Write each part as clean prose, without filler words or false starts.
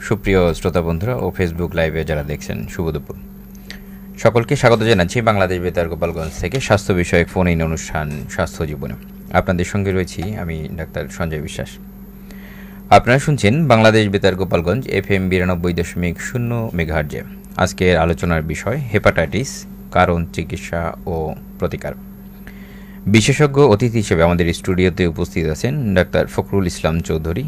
সুপ্রিয় শ্রোতা বন্ধুরা ও ফেসবুক লাইভে যারা দেখছেন শুভ দুপুর। সকলকে স্বাগত জানাচ্ছি বাংলাদেশ বেতার গোপালগঞ্জ থেকে স্বাস্থ্য বিষয়ক ফোন ইন অনুষ্ঠান স্বাস্থ্য জীবনে। আপনাদের সঙ্গে রয়েছি আমি ডাক্তার সঞ্জয় বিশ্বাস। আপনারা শুনছেন বাংলাদেশ বেতার গোপালগঞ্জ FM 92.0 মেগাহার্জে। আজকের আলোচনার বিষয় হেপাটাইটিস, কারণ, চিকিৎসা ও প্রতিকার। বিশেষজ্ঞ অতিথি হিসেবে আমাদের স্টুডিওতে উপস্থিত আছেন ডাক্তার ফখরুল ইসলাম চৌধুরী,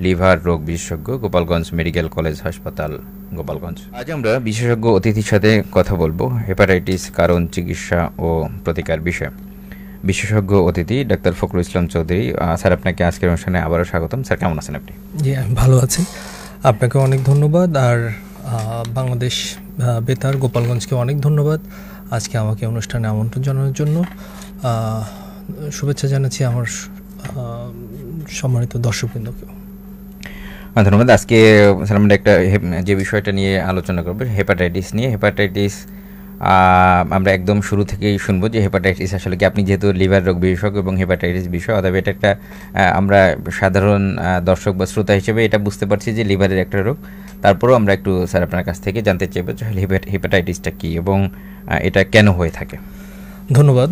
লিভার রোগ বিশেষজ্ঞ, গোপালগঞ্জ মেডিকেল কলেজ হাসপাতাল, গোপালগঞ্জ। আজ আমরা বিশেষজ্ঞ অতিথির সাথে কথা বলবো হেপাটাইটিস, কারণ, চিকিৎসা ও প্রতিকার বিষয়ে। বিশেষজ্ঞ অতিথি ডাক্তার ফখরুল ইসলাম চৌধুরী, স্যার আপনাকে আজকের অনুষ্ঠানে আবারও স্বাগতম। স্যার কেমন আছেন আপনি? জি, আমি ভালো আছি, আপনাকে অনেক ধন্যবাদ। আর বাংলাদেশ বেতার গোপালগঞ্জকে অনেক ধন্যবাদ আজকে আমাকে অনুষ্ঠানে আমন্ত্রণ জানানোর জন্য। শুভেচ্ছা জানাচ্ছি আমার সম্মানিত দর্শকবৃন্দকেও। ধন্যবাদ। আজকে স্যার আমরা একটা যে বিষয়টা নিয়ে আলোচনা করবো হেপাটাইটিস নিয়ে। হেপাটাইটিস আমরা একদম শুরু থেকেই শুনবো যে হেপাটাইটিস আসলে কি, আপনি যেহেতু লিভার রোগ বিশেষজ্ঞ এবং হেপাটাইটিস বিষয়, অতএব এটা একটা আমরা সাধারণ দর্শক বা শ্রোতা হিসেবে এটা বুঝতে পারছি যে লিভারের একটা রোগ। তারপরেও আমরা একটু স্যার আপনার কাছ থেকে জানতে চাইবো যে হেপাটাইটিসটা কী এবং এটা কেন হয়ে থাকে। ধন্যবাদ।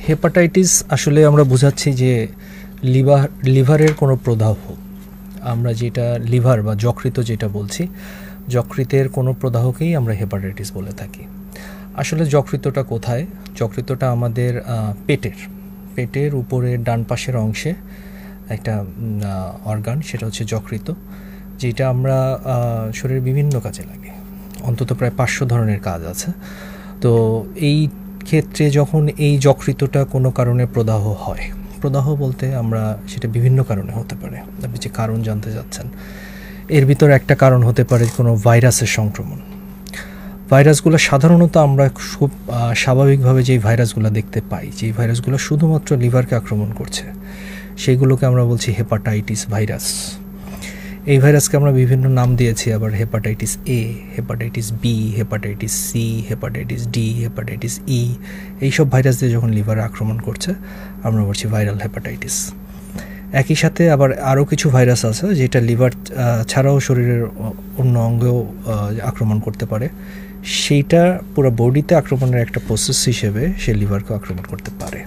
হেপাটাইটিস আসলে আমরা বোঝাচ্ছি যে লিভারের কোনো প্রদাহ, আমরা যেটা লিভার বা যকৃত যেটা বলছি, যকৃতের কোনো প্রদাহকেই আমরা হেপাটাইটিস বলে থাকি। আসলে যকৃতটা কোথায়? যকৃতটা আমাদের পেটের উপরের ডান পাশের অংশে একটা অর্গান, সেটা হচ্ছে যকৃত, যেটা আমরা শরীরের বিভিন্ন কাজে লাগে। অন্তত প্রায় 500 ধরনের কাজ আছে। তো এই ক্ষেত্রে যখন এই যকৃতটা কোনো কারণে প্রদাহ হয়, প্রদাহ বলতে আমরা সেটা বিভিন্ন কারণে হতে পারে। আপনি যে কারণ জানতে যাচ্ছেন, এর ভিতর একটা কারণ হতে পারে কোনো ভাইরাসের সংক্রমণ। ভাইরাসগুলো সাধারণত আমরা খুব স্বাভাবিকভাবে যেই ভাইরাসগুলো দেখতে পাই, যেই ভাইরাসগুলো শুধুমাত্র লিভারকে আক্রমণ করছে, সেইগুলোকে আমরা বলছি হেপাটাইটিস ভাইরাস। এই ভাইরাসকে আমরা বিভিন্ন নাম দিয়েছি, আবার hepatitis A, hepatitis B, hepatitis C, hepatitis D, hepatitis E। এইসব ভাইরাস দিয়ে যখন লিভারে আক্রমণ করছে আমরা বলছি ভাইরাল হেপাটাইটিস। একই সাথে আবার আরও কিছু ভাইরাস আছে যেটা লিভার ছাড়াও শরীরের অন্য অঙ্গেও আক্রমণ করতে পারে। সেইটা পুরো বডিতে আক্রমণের একটা প্রসেস হিসেবে সে লিভারকে আক্রমণ করতে পারে।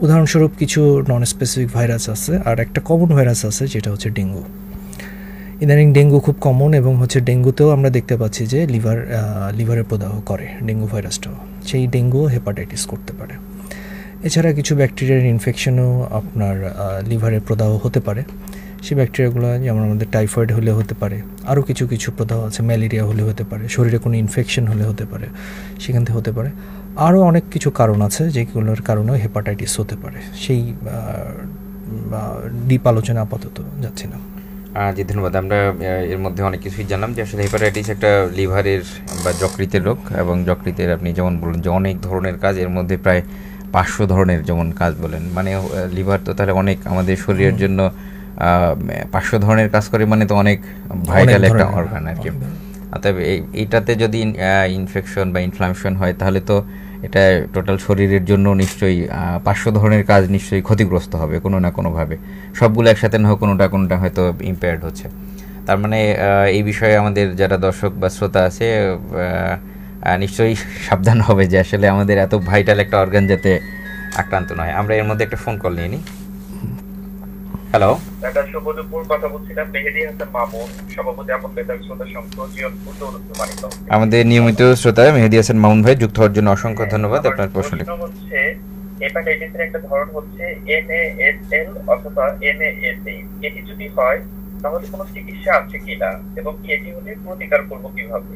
উদাহরণস্বরূপ কিছু নন স্পেসিফিক ভাইরাস আছে, আর একটা কমন ভাইরাস আছে যেটা হচ্ছে ডেঙ্গু। ইদানিং ডেঙ্গু খুব কমন, এবং হচ্ছে ডেঙ্গুতেও আমরা দেখতে পাচ্ছি যে লিভারের প্রদাহ করে ডেঙ্গু ভাইরাসটাও। সেই ডেঙ্গুও হেপাটাইটিস করতে পারে। এছাড়া কিছু ব্যাকটেরিয়ার ইনফেকশনও আপনার লিভারের প্রদাহ হতে পারে। সেই ব্যাকটেরিয়াগুলো যেমন আমাদের টাইফয়েড হলে হতে পারে, আরও কিছু প্রদাহ আছে, ম্যালেরিয়া হলে হতে পারে, শরীরে কোনো ইনফেকশন হলে হতে পারে, সেখান থেকে হতে পারে। আরও অনেক কিছু কারণ আছে যেগুলোর কারণেও হেপাটাইটিস হতে পারে। সেই ডিপ আলোচনা আপাতত যাচ্ছি না। জি, ধন্যবাদ। আমরা এর মধ্যে অনেক কিছুই জানলাম যে আসলে হেপাটাইটিস একটা লিভারের বা যকৃতের রোগ, এবং যকৃতের আপনি যেমন বললেন যে অনেক ধরনের কাজ, এর মধ্যে প্রায় 500 ধরনের যেমন কাজ বলেন, মানে লিভার তো তাহলে অনেক আমাদের শরীরের জন্য 500 ধরনের কাজ করে, মানে তো অনেক ভাইটাল একটা অর্গান আর কি। অতএব এইটাতে যদি ইনফেকশন বা ইনফ্লামেশন হয় তাহলে তো এটা টোটাল শরীরের জন্য নিশ্চয়ই 500 ধরনের কাজ নিশ্চয়ই ক্ষতিগ্রস্ত হবে কোনো না কোনোভাবে। সবগুলো একসাথে না হোক, কোনোটা হয়তো ইম্পেয়ার্ড হচ্ছে। তার মানে এই বিষয়ে আমাদের যারা দর্শক বা শ্রোতা আছে নিশ্চয়ই সাবধান হবে যে আসলে আমাদের এত ভাইটাল একটা অর্গান যাতে আক্রান্ত নয়। আমরা এর মধ্যে একটা ফোন কল নিয়ে নিই। হ্যালো, আমাদের নিয়মিত শ্রোতা মেহেদী হাসান মামুন ভাই, যুক্ত হওয়ার জন্য অসংখ্য ধন্যবাদ। আপনার প্রশ্নটি হচ্ছে হেপাটাইটিসের একটা ধরন হচ্ছে NaSL অথবা NaSH। এটি যদি হয় তাহলে কোনো চিকিৎসা আছে কিনা, এবং এটি হলে প্রতিকার করব কিভাবে?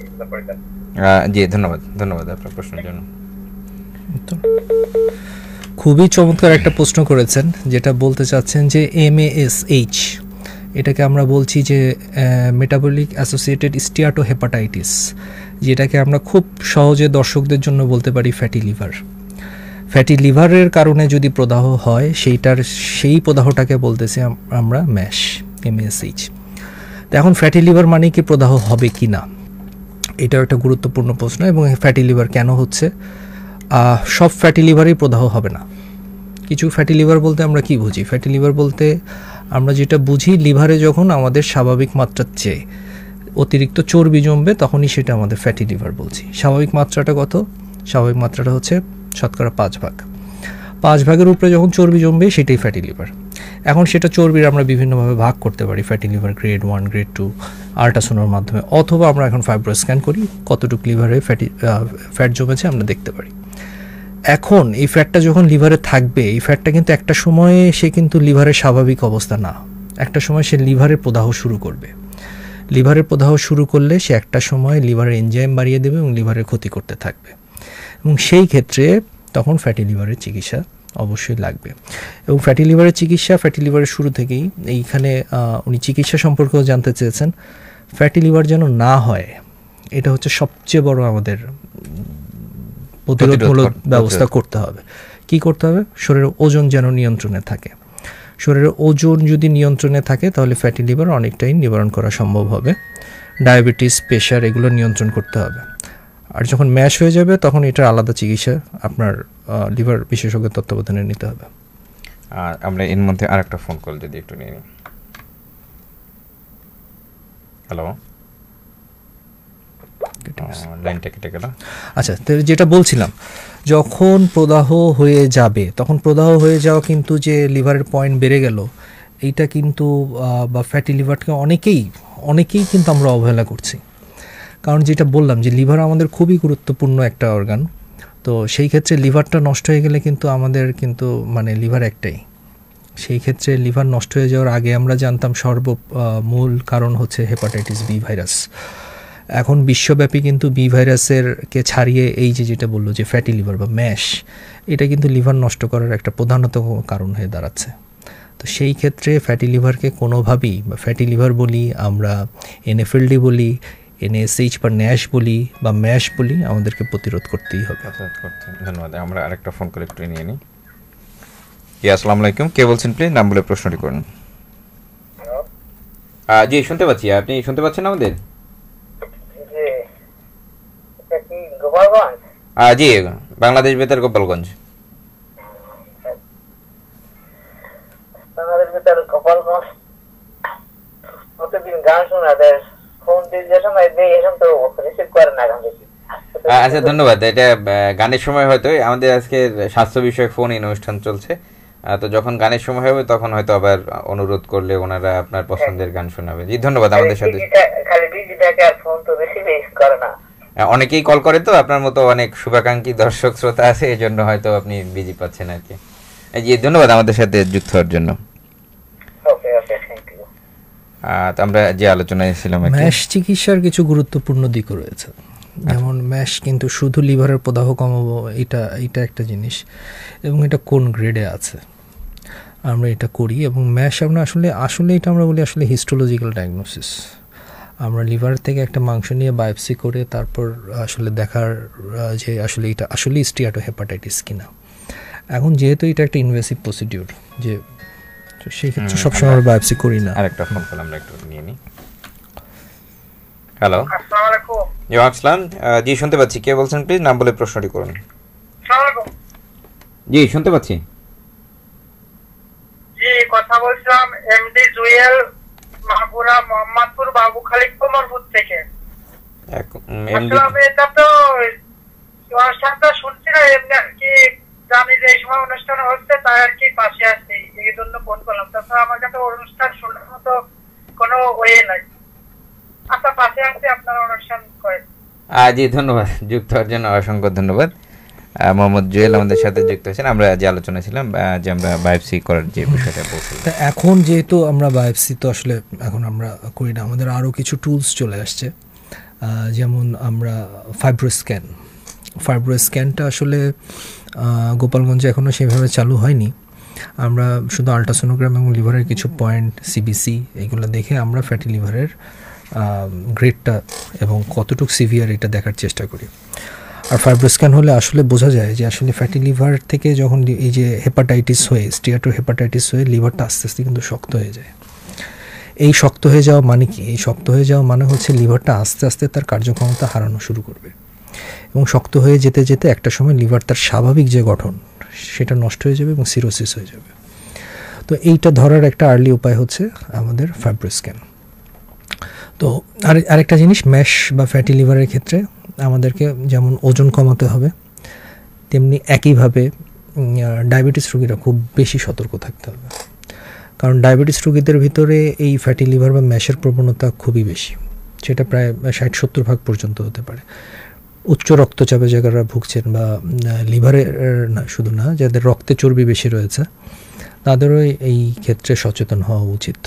জি, ধন্যবাদ আপনার প্রশ্নের জন্য। খুবই চমৎকার একটা প্রশ্ন করেছেন, যেটা বলতে চাচ্ছেন যে MASH, এটাকে আমরা বলছি যে মেটাবলিক অ্যাসোসিয়েটেড স্টিয়াটোহেপাটাইটিস, যেটাকে আমরা খুব সহজে দর্শকদের জন্য বলতে পারি ফ্যাটি লিভার। ফ্যাটি লিভারের কারণে যদি প্রদাহ হয়, সেই প্রদাহটাকে বলতেছি আমরা MASH। তো এখন ফ্যাটি লিভার মানে কি প্রদাহ হবে কি না, এটাও একটা গুরুত্বপূর্ণ প্রশ্ন। এবং ফ্যাটি লিভার কেন হচ্ছে? সব ফ্যাটি লিভারই প্রদাহ হবে না। কিছু ফ্যাটি লিভার বলতে আমরা কি বুঝি? ফ্যাটি লিভার বলতে আমরা যেটা বুঝি লিভারে যখন আমাদের স্বাভাবিক মাত্রার চেয়ে অতিরিক্ত চর্বি জমবে তখনই সেটা আমাদের ফ্যাটি লিভার বলছি। স্বাভাবিক মাত্রাটা কত? স্বাভাবিক মাত্রাটা হচ্ছে শতকরা 5 ভাগ। 5 ভাগের উপরে যখন চর্বি জমবে সেটাই ফ্যাটি লিভার। এখন সেটা চর্বির আমরা বিভিন্নভাবে ভাগ করতে পারি, ফ্যাটি লিভার গ্রেড 1, গ্রেড 2 আল্ট্রাসাউন্ডের মাধ্যমে, অথবা আমরা এখন ফাইব্রো স্ক্যান করি, কতটুকু লিভারে ফ্যাট জমেছে আমরা দেখতে পারি। এখন এই ফ্যাটটা যখন লিভারে থাকবে, এই ফ্যাটটা কিন্তু একটা সময়ে সে কিন্তু লিভারের স্বাভাবিক অবস্থা না, একটা সময় সে লিভারের প্রদাহ শুরু করবে। লিভারের প্রদাহ শুরু করলে সে একটা সময় লিভারের এনজাইম বাড়িয়ে দেবে এবং লিভারের ক্ষতি করতে থাকবে, এবং সেই ক্ষেত্রে তখন ফ্যাটি লিভারের চিকিৎসা অবশ্যই লাগবে। এবং ফ্যাটি লিভারের চিকিৎসা ফ্যাটি লিভারের শুরু থেকেই এইখানে উনি চিকিৎসা সম্পর্কেও জানতে চেয়েছেন। ফ্যাটি লিভার যেন না হয়, এটা হচ্ছে সবচেয়ে বড় আমাদের প্রতিরোধমূলক ব্যবস্থা করতে হবে। কি করতে হবে? শরীরের ওজন যেন নিয়ন্ত্রণে থাকে। শরীরের ওজন যদি নিয়ন্ত্রণে থাকে তাহলে ফ্যাটি লিভার অনেকটাই নিবারণ করা সম্ভব হবে। ডায়াবেটিস, প্রেশার এগুলো নিয়ন্ত্রণ করতে হবে। আর যখন ম্যাশ হয়ে যাবে তখন এটার আলাদা চিকিৎসা আপনার লিভার বিশেষজ্ঞের তত্ত্বাবধানে নিতে হবে। আর আমরা এর মধ্যে আরেকটা ফোন কল যদি একটু নিয়ে নিই। হ্যালো, লাইনটা কেটে গেল। আচ্ছা, তো যেটা বলছিলাম, যখন প্রদাহ হয়ে যাবে তখন প্রদাহ হয়ে যাওয়া কিন্তু যে লিভারের পয়েন্ট বেড়ে গেল, এইটা কিন্তু বা ফ্যাটি লিভারকে অনেকেই কিন্তু আমরা অবহেলা করছি। কারণ যেটা বললাম যে লিভার আমাদের খুবই গুরুত্বপূর্ণ একটা অর্গান, তো সেই ক্ষেত্রে লিভারটা নষ্ট হয়ে গেলে কিন্তু আমাদের কিন্তু মানে লিভার একটাই, সেই ক্ষেত্রে লিভার নষ্ট হয়ে যাওয়ার আগে আমরা জানতাম মূল কারণ হচ্ছে হেপাটাইটিস বি ভাইরাস। এখন বিশ্বব্যাপী কিন্তু বি ভাইরাসেরকে ছাড়িয়ে এই যেটা বললো যে ফ্যাটি লিভার বা ম্যাশ, এটা কিন্তু লিভার নষ্ট করার একটা প্রধানতম কারণ হয়ে দাঁড়াচ্ছে। তো সেই ক্ষেত্রে ফ্যাটি লিভারকে কোনোভাবেই, বা ফ্যাটি লিভার বলি আমরা, এনএফএলডি বলি, এনএসএইচ বা ন্যাশ বলি বা ম্যাশ বলি, আমাদেরকে প্রতিরোধ করতেই হবে। ধন্যবাদ। আমরা আরেকটা ফোন করে একটু নিয়ে নিই। আসসালামু আলাইকুম, কে বলছেন প্লিজ? নাম বলে প্রশ্নটি করুন। জি শুনতে পাচ্ছি, আপনি শুনতে পাচ্ছেন আমাদের? জি, বাংলাদেশ বেতার গোপালগঞ্জ। প্রতিদিন গান শোনা দেয়, ফোন দিয়ে যে সময় দেয় এসব তো রিসিভ করে না গান বেশি। আচ্ছা ধন্যবাদ। এটা গানের সময় হয়তো আমাদের আজকে স্বাস্থ্য বিষয়ক ফোন ইন অনুষ্ঠান চলছে, তো যখন গানের সময় হবে তখন হয়তো আবার অনুরোধ করলে ওনারা আপনার পছন্দের গান শোনাবে। জি ধন্যবাদ। আমাদের সাথে খালি বিজি থাকে আর ফোন তো বেশি করে না, অনেকেই কল করে, তো আপনার মতো অনেক শুভাকাঙ্ক্ষী দর্শক শ্রোতা আছে, এই জন্য হয়তো আপনি বিজি পাচ্ছেন আর কি। জি ধন্যবাদ আমাদের সাথে যুক্ত হওয়ার জন্য। তো আমরা যে আলোচনায় ছিলাম, ম্যাশ চিকিৎসার কিছু গুরুত্বপূর্ণ দিকও রয়েছে। যেমন ম্যাশ কিন্তু শুধু লিভারের প্রদাহ কমাবো এটা একটা জিনিস, এবং এটা কোন গ্রেডে আছে আমরা এটা করি। এবং ম্যাশ আমরা আসলে এটা আমরা বলি আসলে হিস্টোলজিক্যাল ডায়াগনোসিস। আমরা লিভার থেকে একটা মাংস নিয়ে বায়োপসি করে তারপর আসলে দেখার যে আসলে এটা আসলে স্টিয়াটোহেপাটাইটিস কিনা। এখন যেহেতু এটা একটা ইনভেসিভ প্রসিডিউর, যে সেই ক্ষেত্রে সবসময় আমরা বায়োপসি করি না। আরেকটা ফোন কল আমরা একটু নিয়ে নিই। হ্যালো, আসসালামু আলাইকুম। আসসালাম, জি শুনতে পাচ্ছি, কে বলছেন প্লিজ? নাম বলে প্রশ্নটি করুন। আসসালামু আলাইকুম। জি শুনতে পাচ্ছি। জি কথা বলছিলাম এমডি জুয়েল, মাহপুরা, মোহাম্মদপুর, বাবু খালিদ কোমরপুর থেকে। আসলে এটা তো অনুষ্ঠানটা শুনছি না, এমনি আর কি জানি যে এই সময় অনুষ্ঠান হচ্ছে, তাই আর কি পাশে আসছি, এই জন্য ফোন করলাম। তাছাড়া আমার কাছে অনুষ্ঠান শোনার মতো কোনো ওয়ে নাই। আচ্ছা, পাশে আসছি, আপনারা অনুষ্ঠান করেন। জি ধন্যবাদ, যুক্ত হওয়ার জন্য অসংখ্য ধন্যবাদ। মোহাম্মদ জুয়েল আমাদের সাথে যুক্ত হয়েছেন। আমরা যে আলোচনা ছিলাম যে আমরা বায়োপসি করার যে বিষয়টা বলছিলাম, এখন যেহেতু আমরা বায়োপসি তো আসলে এখন আমরা করি না, আমাদের আরও কিছু টুলস চলে আসছে। যেমন আমরা ফাইব্রো স্ক্যানটা আসলে গোপালগঞ্জে এখনও সেভাবে চালু হয়নি। আমরা শুধু আল্ট্রাসোনোগ্রাম এবং লিভারের কিছু পয়েন্ট, সিবিসি এইগুলো দেখে আমরা ফ্যাটি লিভারের গ্রেডটা এবং কতটুকু সিভিয়ার এটা দেখার চেষ্টা করি। আর ফাইব্রো স্ক্যান হলে আসলে বোঝা যায় যে আসলে ফ্যাটি লিভার থেকে যখন এই যে হেপাটাইটিস হয়ে, স্টিয়াটোহেপাটাইটিস হয়ে লিভারটা আস্তে আস্তে কিন্তু শক্ত হয়ে যায়। এই শক্ত হয়ে যাওয়া মানে কি? এই শক্ত হয়ে যাওয়া মানে হচ্ছে লিভারটা আস্তে আস্তে তার কার্যক্ষমতা হারানো শুরু করবে, এবং শক্ত হয়ে যেতে যেতে একটা সময় লিভার তার স্বাভাবিক যে গঠন সেটা নষ্ট হয়ে যাবে এবং সিরোসিস হয়ে যাবে। তো এইটা ধরার একটা আর্লি উপায় হচ্ছে আমাদের ফাইব্রোস্ক্যান। তো আরেকটা জিনিস, ম্যাশ বা ফ্যাটি লিভারের ক্ষেত্রে আমাদেরকে যেমন ওজন কমাতে হবে, তেমনি একইভাবে ডায়াবেটিস রোগীরা খুব বেশি সতর্ক থাকতে হবে, কারণ ডায়াবেটিস রোগীদের ভিতরে এই ফ্যাটি লিভার বা ম্যাশের প্রবণতা খুবই বেশি, সেটা প্রায় 60-70% পর্যন্ত হতে পারে। উচ্চ রক্তচাপে যারা ভুগছেন বা লিভারের না শুধু না, যাদের রক্তে চর্বি বেশি রয়েছে তাদেরও এই ক্ষেত্রে সচেতন হওয়া উচিত।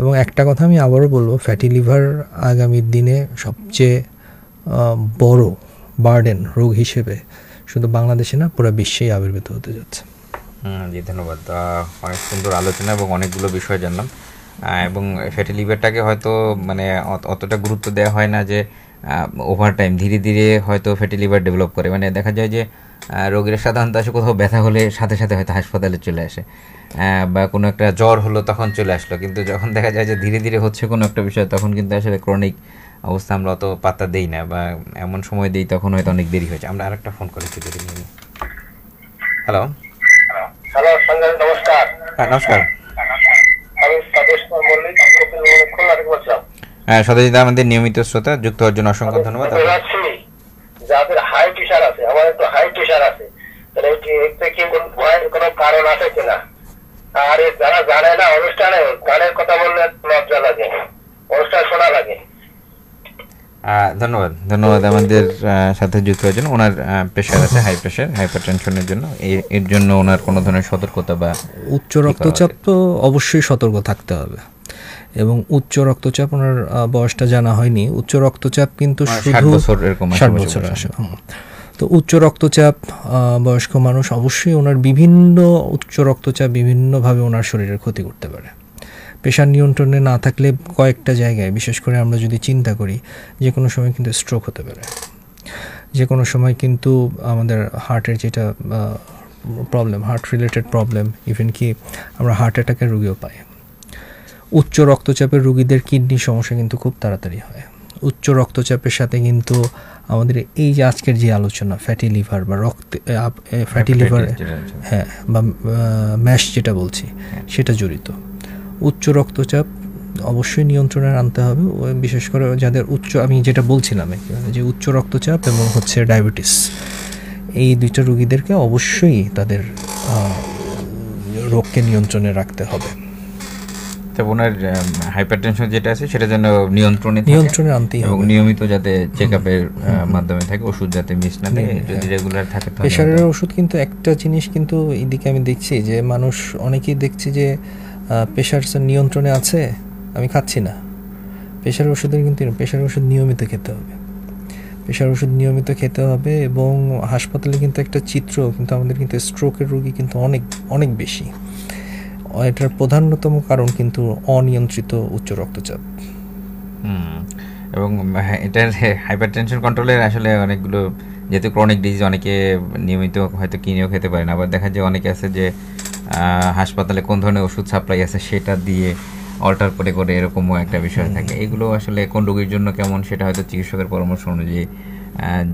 এবং একটা কথা আমি আবারও বলবো, ফ্যাটি লিভার আগামী দিনে সবচেয়ে বড় বার্ডেন রোগ হিসেবে শুধু বাংলাদেশে না পুরো বিশ্বেই আবির্ভূত হতে যাচ্ছে। জি ধন্যবাদ, অনেক সুন্দর আলোচনা এবং অনেকগুলো বিষয় জানলাম। এবং ফ্যাটি লিভারটাকে হয়তো মানে অতটা গুরুত্ব দেওয়া হয় না, যে ওভার টাইম ধীরে ধীরে হয়তো ফ্যাটি লিভার ডেভেলপ করে। মানে দেখা যায় যে রোগীরা সাধারণত আসে কোথাও ব্যথা হলে সাথে সাথে হয়তো হাসপাতালে চলে আসে, বা কোনো একটা জ্বর হলো তখন চলে আসলো, কিন্তু যখন দেখা যায় যে ধীরে ধীরে হচ্ছে কোনো একটা বিষয়, তখন কিন্তু আসলে ক্রনিক অবস্থা আমরা অত পাত্তা দেই না, বা এমন সময় দিই তখন হয়তো অনেক দেরি হয়েছে। আমরা আরেকটা ফোন করেছি, দেখে নিই। হ্যালো হ্যালো সঞ্জয়, নমস্কার। হ্যাঁ নমস্কার। আমি সদস্য মল্লিক খুলনা থেকে বলছিলাম। হ্যাঁ সদাজিদা, আমাদের নিয়মিত শ্রোতা, যুক্ত হওয়ার জন্য অসংখ্য ধন্যবাদ। যাদের হাই প্রেশার আছে, আমার একটু হাই প্রেশার আছে, তাহলে কি ভয়ের কোনো কারণ আছে কিনা? আর যারা জানে না, অনুষ্ঠানে গানের কথা বললে লজ্জা লাগে, অনুষ্ঠান শোনা লাগে। ধন্যবাদ আমাদের সাথে যুক্ত হওয়ার জন্য। ওনার প্রেশার আছে, হাই প্রেশার, হাইপারটেনশনের জন্য, এর জন্য ওনার কোনো ধরনের সতর্কতা বা উচ্চ রক্তচাপ তো অবশ্যই সতর্ক থাকতে হবে। এবং উচ্চ রক্তচাপ, ওনার বয়সটা জানা হয়নি, উচ্চ রক্তচাপ কিন্তু শুধু 60 বছর আসে। তো উচ্চ রক্তচাপ বয়স্ক মানুষ অবশ্যই ওনার বিভিন্ন উচ্চ রক্তচাপ বিভিন্নভাবে ওনার শরীরের ক্ষতি করতে পারে। প্রেশার নিয়ন্ত্রণে না থাকলে কয়েকটা জায়গায়, বিশেষ করে আমরা যদি চিন্তা করি, যে কোনো সময় কিন্তু স্ট্রোক হতে পারে, যে কোনো সময় কিন্তু আমাদের হার্টের যেটা problem, heart related problem, even কি আমরা হার্ট অ্যাটাকের রোগীও পাই। উচ্চ রক্তচাপের রোগীদের কিডনি সমস্যা কিন্তু খুব তাড়াতাড়ি হয়। উচ্চ রক্তচাপের সাথে কিন্তু আমাদের এই যে আজকের যে আলোচনা, ফ্যাটি লিভার বা ফ্যাটি লিভার, হ্যাঁ, বা ম্যাশ যেটা বলছি, সেটা জড়িত। উচ্চ রক্তচাপ অবশ্যই নিয়ন্ত্রণে আনতে হবে, বিশেষ করে যাদের আমি যেটা বলছিলাম যে উচ্চ রক্তচাপ এবং হচ্ছে ডায়াবেটিস, এই দুইটা রোগীদেরকে অবশ্যই তাদের রোগকে নিয়ন্ত্রণে রাখতে হবে। ওনার হাইপারটেনশন যেটা আছে সেটা যেন নিয়ন্ত্রণে আনতেই হবে, এবং নিয়মিত যাতে চেকআপের মাধ্যমে থাকে, ওষুধ যাতে মিস না থাকে, যদি রেগুলার থাকে। প্রেশারের ওষুধ কিন্তু একটা জিনিস, কিন্তু এদিকে আমি দেখছি যে মানুষ অনেকেই দেখছি যে প্রেশার নিয়ন্ত্রণে আছে, আমি খাচ্ছি না। প্রেশারের ওষুধের কিন্তু প্রেশারের ওষুধ নিয়মিত খেতে হবে, প্রেশার ওষুধ নিয়মিত খেতে হবে। এবং হাসপাতালে কিন্তু একটা চিত্র, কিন্তু আমাদের কিন্তু স্ট্রোকের রোগী কিন্তু অনেক অনেক বেশি। এটার প্রধানতম কারণ কিন্তু অনিয়ন্ত্রিত উচ্চ রক্তচাপ। এবং এটার হাইপারটেনশন কন্ট্রোলের আসলে অনেকগুলো, যেহেতু ক্রনিক ডিজিজ, অনেকে নিয়মিত হয়তো কিনেও খেতে পারে না। আবার দেখা যায় অনেকে আছে যে হাসপাতালে কোন ধরনের ওষুধ সাপ্লাই আছে সেটা দিয়ে অল্টার করে করে এরকমও একটা বিষয় থাকে। এগুলো আসলে কোন রোগীর জন্য কেমন, সেটা হয়তো চিকিৎসকের পরামর্শ অনুযায়ী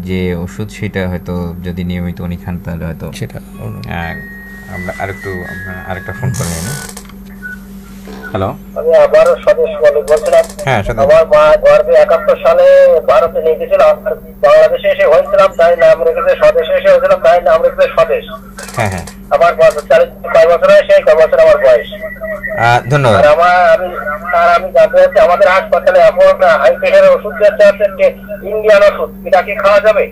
যে ওষুধ, সেটা হয়তো যদি নিয়মিত উনি খান তাহলে হয়তো সেটা। আমরা আরেকটা ফোন করে নিই। হ্যালো, আমি আবার সদস্য বলছিলাম। হ্যাঁ, আমার মা গর্ভে 71 সালে ভারতে নিয়ে গেছিল, বাংলাদেশে এসে হয়েছিলাম, তাই নাম রেখেছে স্বদেশ, এসে হয়েছিলাম তাই নাম রেখেছে স্বদেশ। হ্যাঁ হ্যাঁ, আমার 45 বছর হয়, সেই 5 বছর আমার বয়স। ধন্যবাদ। আমি জানতে চাচ্ছি, আমাদের হাসপাতালে এখন হাই প্রেশারের ওষুধ দিচ্ছে, ইন্ডিয়ান ওষুধ, এটা কি খাওয়া যাবে?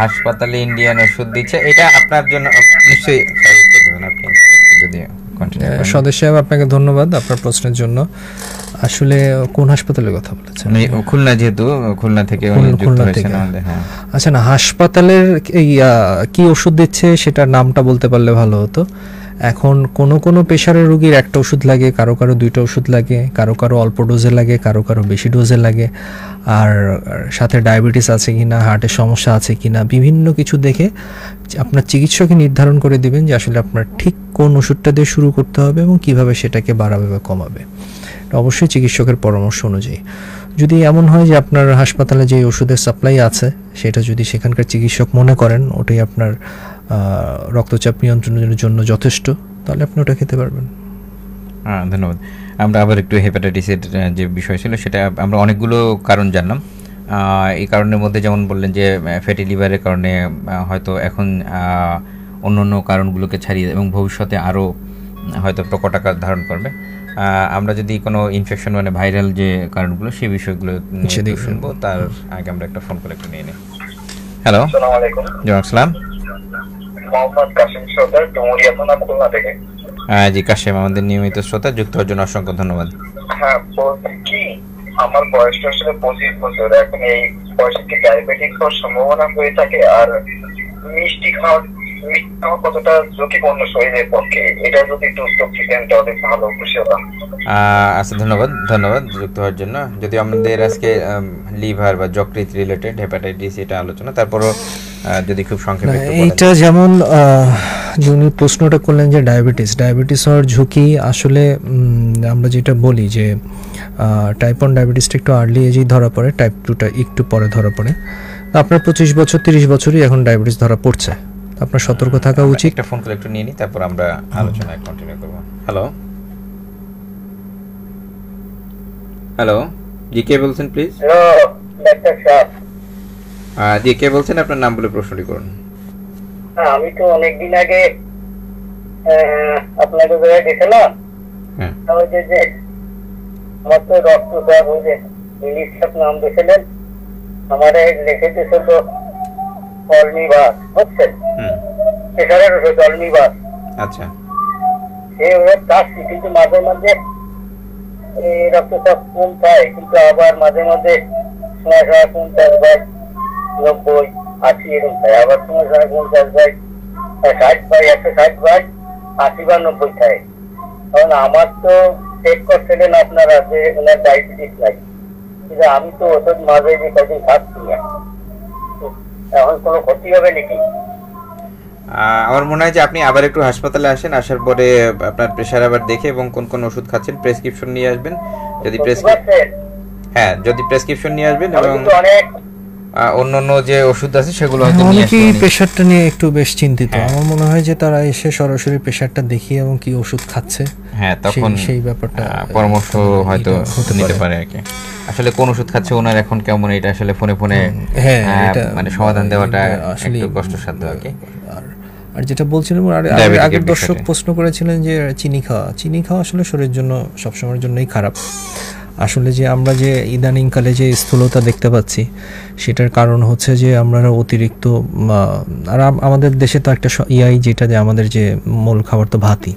হাসপাতালে ইন্ডিয়ান ওষুধ দিচ্ছে, এটা আপনার জন্য নিশ্চয়ই উত্তর দেবেন আপনি যদি কন্টিনিউ করেন। সদস্য সাহেব, আপনাকে ধন্যবাদ আপনার প্রশ্নের জন্য। আসলে কোন হাসপাতালের কথা বলেছেন? খুলনা, যেহেতু খুলনা থেকে আচ্ছা, না হাসপাতালের কি ওষুধ দিচ্ছে সেটার নামটা বলতে পারলে ভালো হতো। এখন কোনো প্রেশারের রোগীর একটা ওষুধ লাগে, কারো 2টা ওষুধ লাগে, কারো অল্প ডোজে লাগে, কারো বেশি ডোজে লাগে। আর সাথে ডায়াবেটিস আছে কিনা, হার্টের সমস্যা আছে কিনা, বিভিন্ন কিছু দেখে আপনার চিকিৎসকই নির্ধারণ করে দিবেন যে আসলে আপনার ঠিক কোন ওষুধটা দিয়ে শুরু করতে হবে এবং কিভাবে সেটাকে বাড়াবে বা কমাবে। অবশ্যই চিকিৎসকের পরামর্শ অনুযায়ী। যদি এমন হয় যে আপনার হাসপাতালে যে ওষুধের সাপ্লাই আছে সেটা যদি সেখানকার চিকিৎসক মনে করেন ওটাই আপনার রক্তচাপ নিয়ন্ত্রণের জন্য যথেষ্ট, তাহলে আপনি ওটা খেতে পারবেন। হ্যাঁ, ধন্যবাদ। আমরা আবার একটু হেপাটাইটিসের যে বিষয় ছিল সেটা আমরা অনেকগুলো কারণ জানলাম। এই কারণের মধ্যে যেমন বললেন যে ফ্যাটি লিভারের কারণে হয়তো এখন অন্য অন্য কারণগুলোকে ছাড়িয়ে এবং ভবিষ্যতে আরও হয়তো প্রকট আকার ধারণ করবে। আমরা যদি কোনো ইনফেকশন মানে ভাইরাল যে কারণগুলো সেই বিষয়গুলো নিয়ে শুনবো, তার আগে আমরা একটা ফোন করে একটু নিয়ে নিই। হ্যালো, আসসালামু আলাইকুম। আসসালাম। মোহাম্মদ কাসিম সরদার, ডুমুরিয়া থানা, খুলনা থেকে। জি কাশেম, আমাদের নিয়মিত শ্রোতা, যুক্ত হওয়ার জন্য অসংখ্য ধন্যবাদ। হ্যাঁ, বলছি কি আমার বয়সটা আসলে 25 বছর। এখন এই বয়সে কি ডায়াবেটিস হওয়ার সম্ভাবনা হয়ে থাকে? আর মিষ্টি খাওয়া কতটা ঝুঁকিপূর্ণ শরীরের পক্ষে, এটা যদি একটু উত্তর দিতেন তাহলে ভালো, খুশি হতাম। আচ্ছা, ধন্যবাদ যুক্ত হওয়ার জন্য। যদি আমাদের আজকে লিভার বা যকৃৎ রিলেটেড হেপাটাইটিস এটা আলোচনা, তারপরও যদি খুব সংক্ষেপে এইটা যেমন যিনি প্রশ্নটা করলেন যে ডায়াবেটিস হওয়ার ঝুঁকি, আসলে আমরা যেটা বলি যে টাইপ 1 ডায়াবেটিসটা একটু আর্লি এজেই ধরা পড়ে, টাইপ 2টা একটু পরে ধরা পড়ে। আপনার 25 বছর 30 বছরই এখন ডায়াবেটিস ধরা পড়ছে, আপনার সতর্ক থাকা উচিত। একটা ফোন কল একটু নিয়ে নিই, তারপর আমরা আলোচনায় কন্টিনিউ করব। হ্যালো, জি কে বলছেন প্লিজ? হ্যালো ডাক্তার সাহেব। জি কে বলছেন, আপনার নাম বলে প্রশ্নটি করুন। হ্যাঁ, আমি তো অনেকদিন আগে আপনাকে গেছিলাম। হ্যাঁ, যে আমার তো রক্তচাপ, ওই যে ইংলিশ নাম দিয়েছিলেন, আমার লিখে দিয়েছিল অলমিবাস, বুঝছেন, প্রেশারের ওষুধ অলমিবাস। আচ্ছা, সে ওষুধ খাচ্ছি, কিন্তু মাঝে মাঝে রক্তচাপ কম পায়, কিন্তু আবার মাঝে মাঝে 50/90 80 এরকম পায়, আবার 50/60/160/80/90 খায়। কারণ আমার তো চেক করছিলেন আপনারা যে ওনার ডায়াবেটিস নাই, কিন্তু আমি তো ওষুধ মাঝে যে কদিন খাচ্ছি না, এখন কোনো ক্ষতি হবে নাকি? আমার মনে হয় যে আপনি আবার একটু হাসপাতালে আসেন, আসার পরে আপনার প্রেশার আবার দেখে এবং কোন কোন ওষুধ খাচ্ছেন প্রেসক্রিপশন নিয়ে আসবেন। যদি প্রেসক্রিপশন নিয়ে আসবেন এবং অন্যান্য যে ওষুধ আছে সেগুলো হয়তো নিয়ে আসবেন। অনেকেই প্রেশারটা নিয়ে একটু বেশ চিন্তিত। আমার মনে হয় যে তারা এসে সরাসরি প্রেশারটা দেখিয়ে এবং কি ওষুধ খাচ্ছে, হ্যাঁ, তখন সেই ব্যাপারটা পরামর্শ হয়তো নিতে পারে আর কি। আসলে কোন ওষুধ খাচ্ছে ওনার এখন কেমন, এটা আসলে ফোনে মানে সমাধান দেওয়াটা একটু কষ্টসাধ্য আর কি। আর যেটা বলছিলাম, আগের দর্শক প্রশ্ন করেছিলেন যে চিনি খাওয়া আসলে শরীরের জন্য সবসময়ের জন্যই খারাপ। আসলে যে আমরা যে ইদানিংকালে যে স্থূলতা দেখতে পাচ্ছি, সেটার কারণ হচ্ছে যে আমরা অতিরিক্ত, আর আমাদের দেশে তো একটা যেটা যে আমাদের যে মূল খাবার তো ভাতই,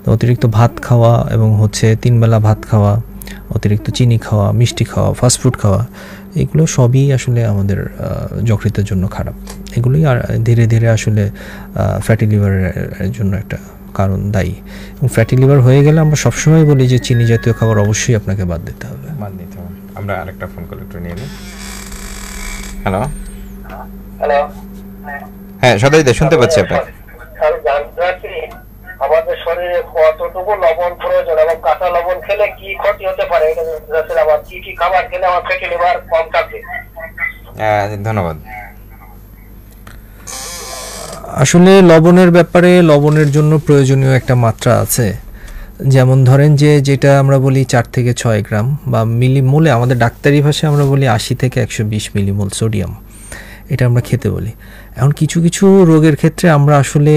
তো অতিরিক্ত ভাত খাওয়া এবং হচ্ছে 3 বেলা ভাত খাওয়া, অতিরিক্ত চিনি খাওয়া, মিষ্টি খাওয়া, ফাস্টফুড খাওয়া, এগুলো সবই আসলে আমাদের যকৃতের জন্য খারাপ। এগুলোই আর ধীরে ধীরে আসলে ফ্যাটি লিভারের জন্য একটা কারণ দায়ী। এবং ফ্যাটি লিভার হয়ে গেলে আমরা সবসময় বলি যে চিনি জাতীয় খাবার অবশ্যই আপনাকে বাদ দিতে হবে। আমরা আরেকটা ফোন কল একটু নিয়ে নিই। হ্যালো, হ্যাঁ সদাইদা, শুনতে পাচ্ছি আপনাকে। আমাদের শরীরে কতটুকু লবণ প্রয়োজন এবং কাঁচা লবণ খেলে কি ক্ষতি হতে পারে, আবার কি কি খাবার খেলে আমার ফ্যাটি লিভার কম থাকবে? ধন্যবাদ। আসলে লবণের ব্যাপারে, লবণের জন্য প্রয়োজনীয় একটা মাত্রা আছে। যেমন ধরেন যে যেটা আমরা বলি 4 থেকে 6 গ্রাম বা মিলিমোলে, আমাদের ডাক্তারি ভাষায় আমরা বলি 80 থেকে 120 মিলিমোল সোডিয়াম, এটা আমরা খেতে বলি। এখন কিছু কিছু রোগের ক্ষেত্রে আমরা আসলে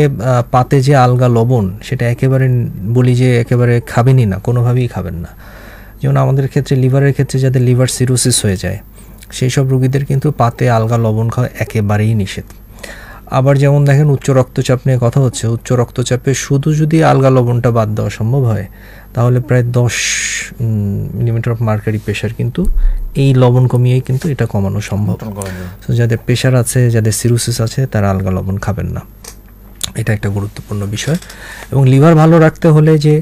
পাতে যে আলগা লবণ, সেটা একেবারে বলি যে একেবারে খাবেনই না, কোনোভাবেই খাবেন না। যেমন আমাদের ক্ষেত্রে, লিভারের ক্ষেত্রে যাদের লিভার সিরোসিস হয়ে যায়, সেই সব রোগীদের কিন্তু পাতে আলগা লবণ খাওয়া একেবারেই নিষেধ। আবার যেমন দেখেন উচ্চ রক্তচাপ নিয়ে কথা হচ্ছে, উচ্চ রক্তচাপে শুধু যদি আলগা লবণটা বাদ দেওয়া সম্ভব হয়, তাহলে প্রায় 10 মিলিমিটার অফ মার্কারি প্রেশার কিন্তু এই লবণ কমিয়েই কিন্তু এটা কমানো সম্ভব। তো যাদের প্রেশার আছে, যাদের সিরোসিস আছে, তারা আলগা লবণ খাবেন না, এটা একটা গুরুত্বপূর্ণ বিষয়। এবং লিভার ভালো রাখতে হলে যে